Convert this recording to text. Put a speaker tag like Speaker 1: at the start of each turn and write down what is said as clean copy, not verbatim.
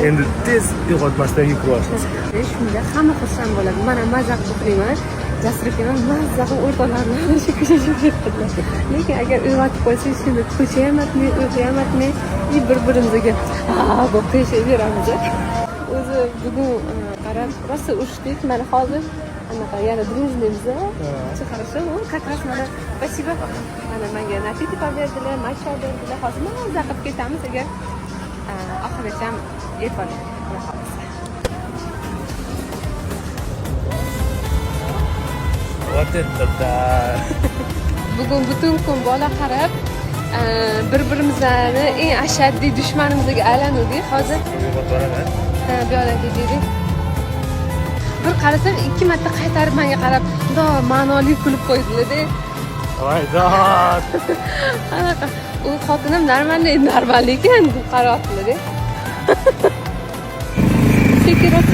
Speaker 1: endi tez uyg'otmasdan yuk boshlasa kerak.
Speaker 2: Shunda hamma xursand bo'ladi. Mana mazza qilib o'qiyman. Jasur aka mazza qilib o'rtalarini ko'chashib ketdilar. Lekin agar uyg'otib qo'ysak, shunda ko'chayamatmay, o'qiyamatmay, bir-birimizga bo'p qo'yishaveramiz. O'zi bugun qarab rosa urushdik. Mana hozir anaqa yana дружныйmiz. Все хорошо. Как раз mana спасибо. Mana menga napitklar berdilar, matcha berdilar. Hozir mazza qilib ketamiz agar oxirigacha e'tibor beramiz.
Speaker 1: Вот это да.
Speaker 2: Bugun butun kun bola qarab bir-birimizni eng ashaddiy dushmanimizga aylandik. Hozir bu yoqdan ketdik. Bir qarasam 2 marta qaytarib menga qarab, "Xudo, ma'noli kulib qo'ydilar-da."
Speaker 1: Voydod.
Speaker 2: Qanaqa? U xotinim normal ekan, deb qarayaptilar-da. Sekiroq.